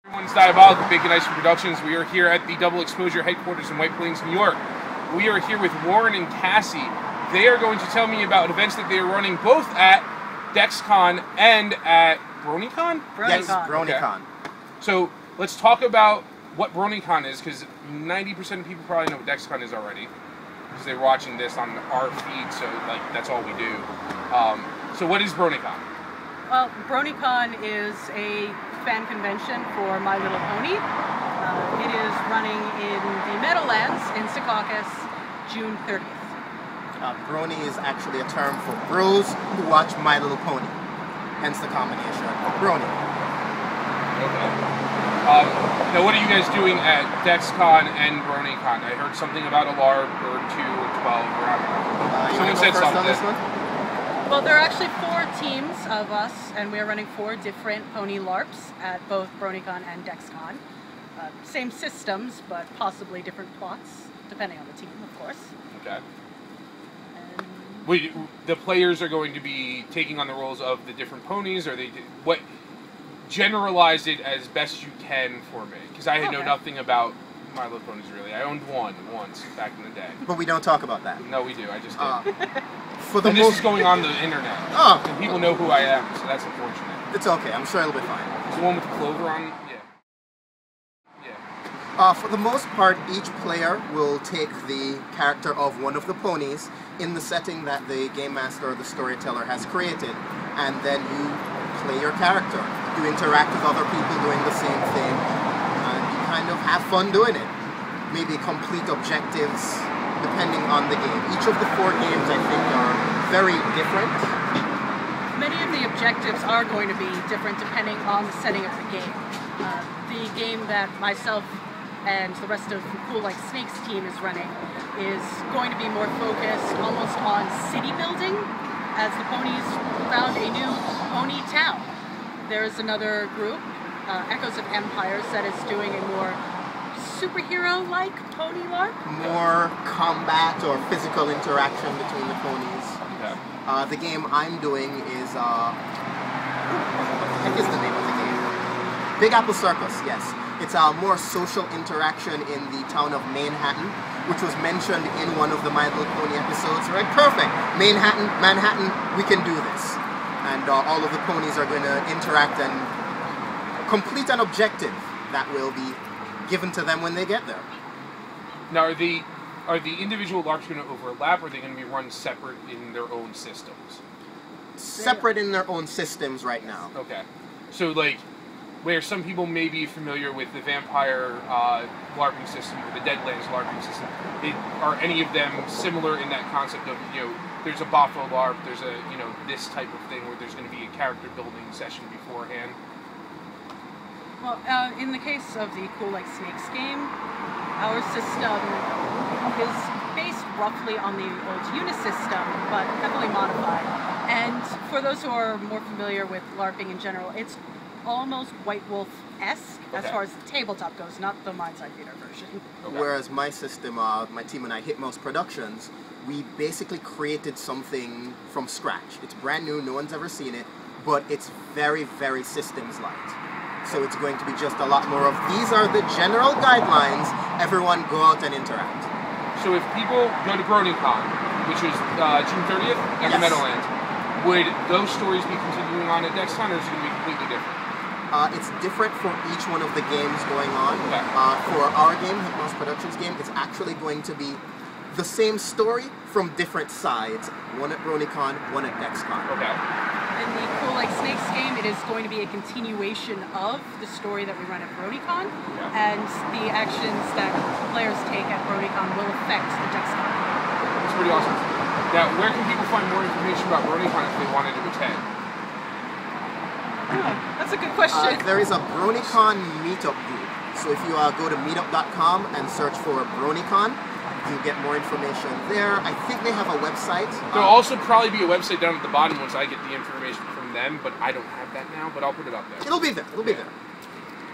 Everyone's Diabolik with Bacon Ice Cream Productions. We are here at the Double Exposure headquarters in White Plains, New York. We are here with Warren and Cassie. They are going to tell me about events that they are running both at Dexcon and at BronyCon? Yes, BronyCon. Okay. So let's talk about what BronyCon is, because 90% of people probably know what Dexcon is already, because they're watching this on our feed, so like that's all we do. So what is BronyCon? Well, BronyCon is a fan convention for My Little Pony. It is running in the Meadowlands in Secaucus, June 30th. Brony is actually a term for bros who watch My Little Pony, hence the combination of Brony. Okay. Now, what are you guys doing at Dexcon and BronyCon? I heard something about a LARP or 2 or 12, or I don't know. Someone said something. Well, there are actually 4 teams of us, and we are running 4 different pony LARPs at both BronyCon and Dexcon. Same systems, but possibly different plots, depending on the team, of course. Okay. Wait, the players are going to be taking on the roles of the different ponies, or what? Generalize it as best you can for me, because I know nothing about My Little Ponies really. I owned one once back in the day. But we don't talk about that. No, we do. I just did. And this is going on the internet. And people know who I am, so that's unfortunate. It's okay. I'm sure it'll be fine. Is the one with the clover on? For the most part, each player will take the character of one of the ponies in the setting that the game master or the storyteller has created, and then you play your character. You interact with other people doing the same thing, and you kind of have fun doing it. Maybe complete objectives depending on the game. Each of the 4 games, I think, are very different. Many of the objectives are going to be different depending on the setting of the game. The game that myself and the rest of the Cool Like Snakes team is running is going to be more focused almost on city building, as the ponies found a new pony town. There's another group, Echoes of Empires, that is doing a more superhero-like pony LARP. More combat or physical interaction between the ponies. Okay. The game I'm doing is, what the heck is the name of the game? Big Apple Circus, yes. It's a more social interaction in the town of Manhattan, which was mentioned in one of the My Little Pony episodes. Right, perfect. Manhattan, we can do this. And all of the ponies are going to interact and complete an objective that will be given to them when they get there. Now, are the individual LARPs going to overlap, or are they going to be run separate in their own systems? Separate in their own systems right now. Okay. So, like, where some people may be familiar with the Vampire LARPing system or the Deadlands LARPing system, are any of them similar in that concept of, there's a Boffo LARP, there's a, this type of thing where there's going to be a character building session beforehand? Well, in the case of the Cool Like Snakes game, our system is based roughly on the old Unisystem, but heavily modified. And for those who are more familiar with LARPing in general, it's almost White Wolf-esque as far as the tabletop goes, not the Mindside Theater version. Okay. Whereas my system, my team and I, Hitmost Productions, we basically created something from scratch. It's brand new, no one's ever seen it, but it's very, very systems light. So it's going to be just a lot more of, these are the general guidelines, everyone go out and interact. So if people go to BronyCon, which is June 30th at the Meadowlands, would those stories be continuing on at Dexcon, or is it going to be completely different? It's different for each one of the games going on. Okay. For our game, Hitmost Productions game, it's actually going to be the same story from different sides. One at BronyCon, one at Dexcon. Okay. In the Cool Like Snakes game, it is going to be a continuation of the story that we run at BronyCon, and the actions that players take at BronyCon will affect the Dexcon. That's pretty awesome. Now, where can people find more information about BronyCon if they wanted to attend? That's a good question. There is a BronyCon meetup group. So if you go to meetup.com and search for BronyCon, you get more information there. I think they have a website. There'll also probably be a website down at the bottom once I get the information from them, but I don't have that now, but I'll put it up there. It'll be there. It'll be there.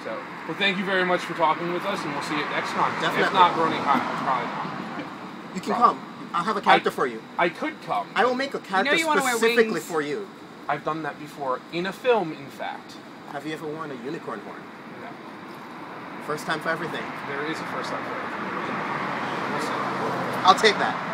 So, well, thank you very much for talking with us, and we'll see you at Dexcon. Definitely. If not BronyCon, I'll probably come. You can come. I'll have a character for you. I could come. I will make a character specifically for you. I've done that before, in a film, in fact. Have you ever worn a unicorn horn? No. First time for everything. There is a first time for everything. I'll take that.